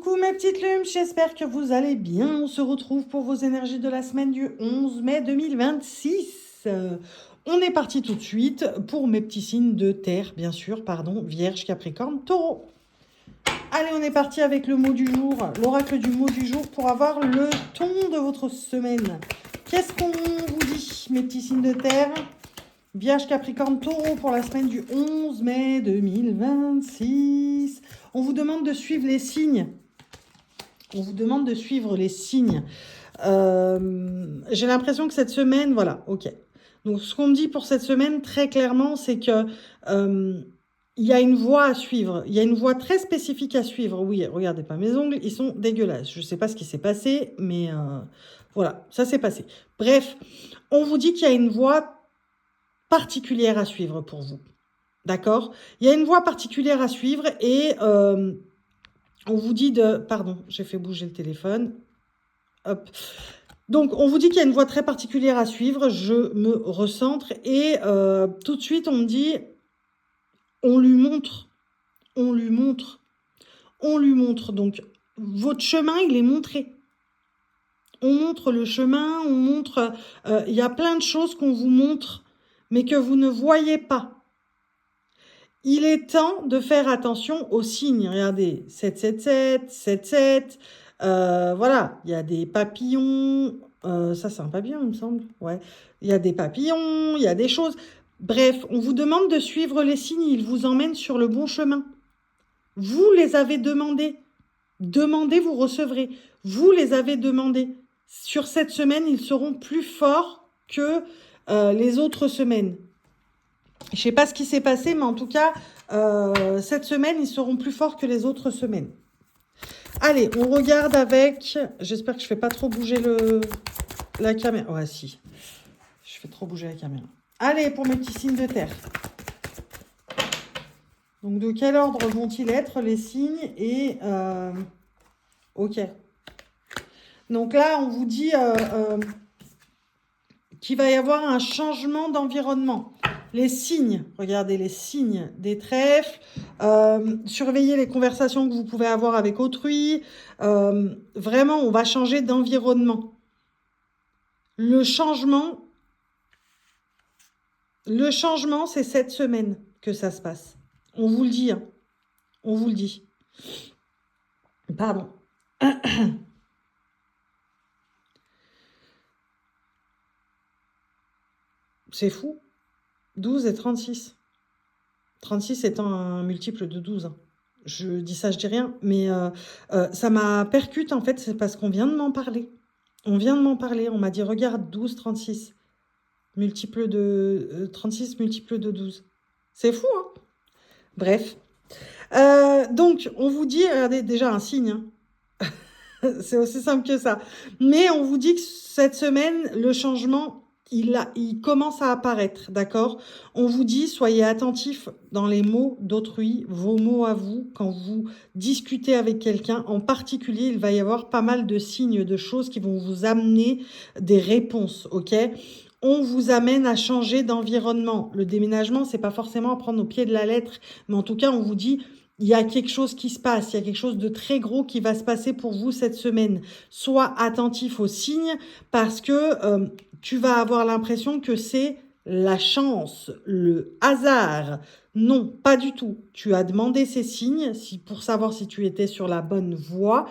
Coucou mes petites lumes, j'espère que vous allez bien. On se retrouve pour vos énergies de la semaine du 11 mai 2026. On est parti tout de suite pour mes petits signes de terre, bien sûr, pardon, Vierge, Capricorne, Taureau. Allez, on est parti avec le mot du jour, l'oracle du mot du jour pour avoir le ton de votre semaine. Qu'est-ce qu'on vous dit, mes petits signes de terre? Vierge, Capricorne, Taureau pour la semaine du 11 mai 2026. On vous demande de suivre les signes. On vous demande de suivre les signes. J'ai l'impression que cette semaine, voilà, ok. Donc, ce qu'on me dit pour cette semaine, très clairement, c'est que il y a une voie à suivre. Il y a une voie très spécifique à suivre. Oui, regardez pas mes ongles, ils sont dégueulasses. Je ne sais pas ce qui s'est passé, mais voilà, ça s'est passé. Bref, on vous dit qu'il y a une voie particulière à suivre pour vous. D'accord? Il y a une voie particulière à suivre et on vous dit de... Pardon, j'ai fait bouger le téléphone. Hop. Donc, on vous dit qu'il y a une voie très particulière à suivre. Je me recentre et tout de suite, on me dit... On lui montre. On lui montre. On lui montre. Donc, votre chemin, il est montré. On montre le chemin, on montre... Il y a plein de choses qu'on vous montre, mais que vous ne voyez pas. Il est temps de faire attention aux signes. Regardez, 777, 77. Voilà, il y a des papillons. Ça, c'est un papillon, il me semble. Ouais. Il y a des papillons, il y a des choses. Bref, on vous demande de suivre les signes. Ils vous emmènent sur le bon chemin. Vous les avez demandés. Demandez, vous recevrez. Vous les avez demandés. Sur cette semaine, ils seront plus forts que les autres semaines. Je ne sais pas ce qui s'est passé, mais en tout cas, cette semaine, ils seront plus forts que les autres semaines. Allez, on regarde avec... J'espère que je ne fais pas trop bouger la caméra. Ouais, si. Je fais trop bouger la caméra. Allez, pour mes petits signes de terre. Donc, de quel ordre vont-ils être, les signes? Et... ok. Donc là, on vous dit qu'il va y avoir un changement d'environnement. Les signes, regardez les signes des trèfles, surveillez les conversations que vous pouvez avoir avec autrui. Vraiment, on va changer d'environnement. Le changement, c'est cette semaine que ça se passe. On vous le dit, hein. On vous le dit. Pardon. C'est fou. 12 et 36. 36 étant un multiple de 12. Hein. Je dis ça, je dis rien. Mais ça m'a percute, en fait, c'est parce qu'on vient de m'en parler. On vient de m'en parler. On m'a dit, regarde, 12, 36. Multiple de... 36, multiple de 12. C'est fou, hein? Bref. Donc, on vous dit, regardez, déjà un signe. Hein. C'est aussi simple que ça. Mais on vous dit que cette semaine, le changement... Il commence à apparaître, d'accord? On vous dit, soyez attentifs dans les mots d'autrui, vos mots à vous, quand vous discutez avec quelqu'un. En particulier, il va y avoir pas mal de signes, de choses qui vont vous amener des réponses, ok? On vous amène à changer d'environnement. Le déménagement, c'est pas forcément à prendre au pied de la lettre, mais en tout cas, on vous dit... Il y a quelque chose qui se passe, il y a quelque chose de très gros qui va se passer pour vous cette semaine. Sois attentif aux signes parce que tu vas avoir l'impression que c'est la chance, le hasard. Non, pas du tout. Tu as demandé ces signes pour savoir si tu étais sur la bonne voie.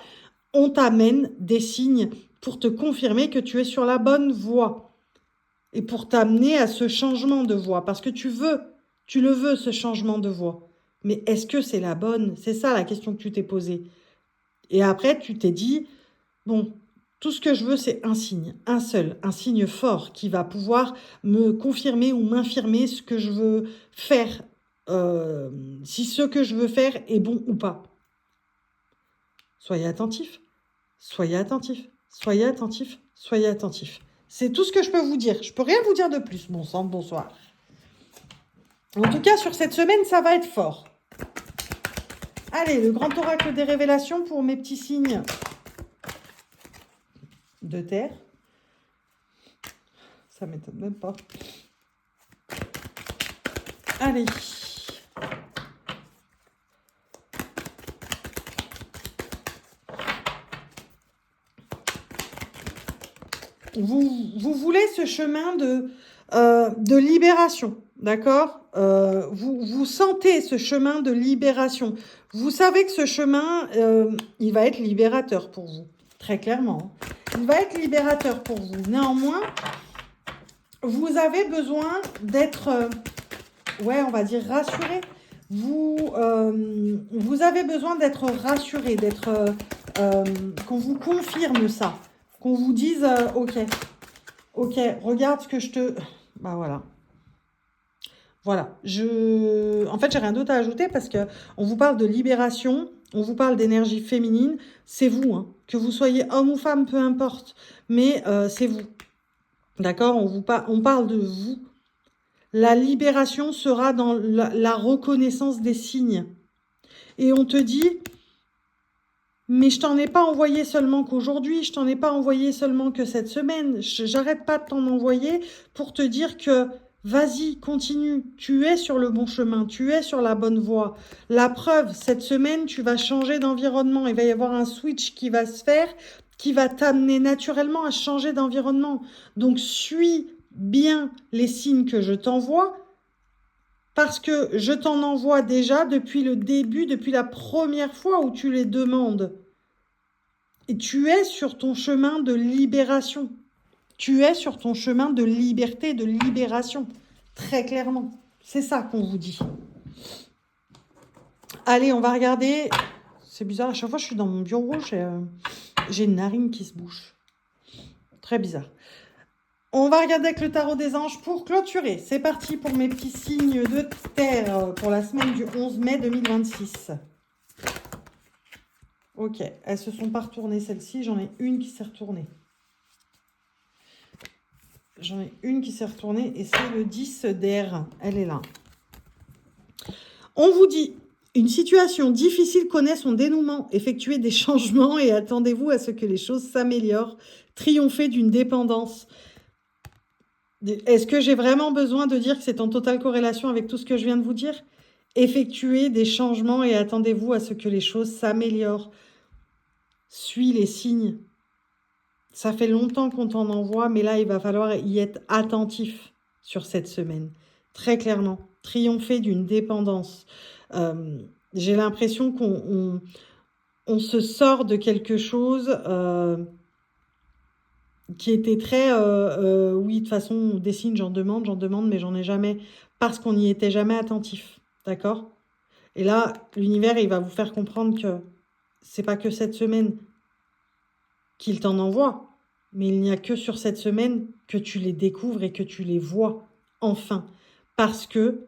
On t'amène des signes pour te confirmer que tu es sur la bonne voie et pour t'amener à ce changement de voie parce que tu le veux, ce changement de voie. Mais est-ce que c'est la bonne? C'est ça la question que tu t'es posée. Et après, tu t'es dit, bon, tout ce que je veux, c'est un signe, un seul, un signe fort qui va pouvoir me confirmer ou m'infirmer ce que je veux faire, si ce que je veux faire est bon ou pas. Soyez attentifs, soyez attentifs, soyez attentifs, soyez attentifs. C'est tout ce que je peux vous dire. Je peux rien vous dire de plus. Bon sang, bonsoir. En tout cas, sur cette semaine, ça va être fort. Allez, le grand oracle des révélations pour mes petits signes de terre. Ça ne m'étonne même pas. Allez. vous voulez ce chemin de libération, d'accord? Vous sentez ce chemin de libération. Vous savez que ce chemin, il va être libérateur pour vous, très clairement. Il va être libérateur pour vous. Néanmoins, vous avez besoin d'être, ouais, on va dire rassuré. Vous avez besoin d'être rassuré, qu'on vous confirme ça, qu'on vous dise, ok, regarde ce que je te... Bah voilà. Voilà. En fait, j'ai rien d'autre à ajouter parce que on vous parle de libération, on vous parle d'énergie féminine. C'est vous, hein. Que vous soyez homme ou femme, peu importe. Mais c'est vous. D'accord? On parle de vous. La libération sera dans la reconnaissance des signes. Et on te dit, mais je t'en ai pas envoyé seulement qu'aujourd'hui, je t'en ai pas envoyé seulement que cette semaine. J'arrête pas de t'en envoyer pour te dire que vas-y, continue, tu es sur le bon chemin, tu es sur la bonne voie. La preuve, cette semaine, tu vas changer d'environnement. Il va y avoir un switch qui va se faire, qui va t'amener naturellement à changer d'environnement. Donc, suis bien les signes que je t'envoie, parce que je t'en envoie déjà depuis le début, depuis la première fois où tu les demandes. Et tu es sur ton chemin de libération. Tu es sur ton chemin de liberté, de libération. Très clairement. C'est ça qu'on vous dit. Allez, on va regarder. C'est bizarre, à chaque fois que je suis dans mon bureau, j'ai une narine qui se bouche. Très bizarre. On va regarder avec le tarot des anges pour clôturer. C'est parti pour mes petits signes de terre pour la semaine du 11 mai 2026. Ok, elles se sont pas retournées celles-ci. J'en ai une qui s'est retournée. J'en ai une qui s'est retournée et c'est le 10 d'air. Elle est là. On vous dit, une situation difficile connaît son dénouement. Effectuez des changements et attendez-vous à ce que les choses s'améliorent. Triomphez d'une dépendance. Est-ce que j'ai vraiment besoin de dire que c'est en totale corrélation avec tout ce que je viens de vous dire? Effectuez des changements et attendez-vous à ce que les choses s'améliorent. Suis les signes. Ça fait longtemps qu'on t'en envoie, mais là, il va falloir y être attentif sur cette semaine. Très clairement. Triompher d'une dépendance. J'ai l'impression qu'on se sort de quelque chose qui était très... oui, de toute façon, des signes, j'en demande, mais j'en ai jamais... Parce qu'on n'y était jamais attentif. D'accord? Et là, l'univers, il va vous faire comprendre que c'est pas que cette semaine qu'il t'en envoie, mais il n'y a que sur cette semaine que tu les découvres et que tu les vois, enfin. Parce que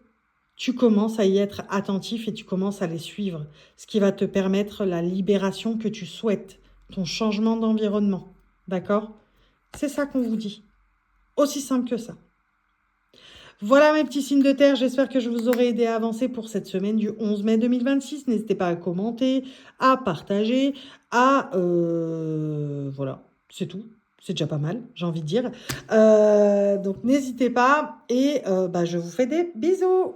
tu commences à y être attentif et tu commences à les suivre. Ce qui va te permettre la libération que tu souhaites, ton changement d'environnement. D'accord? C'est ça qu'on vous dit. Aussi simple que ça. Voilà mes petits signes de terre, j'espère que je vous aurai aidé à avancer pour cette semaine du 11 mai 2026. N'hésitez pas à commenter, à partager, voilà, c'est tout. C'est déjà pas mal, j'ai envie de dire. Donc n'hésitez pas et je vous fais des bisous.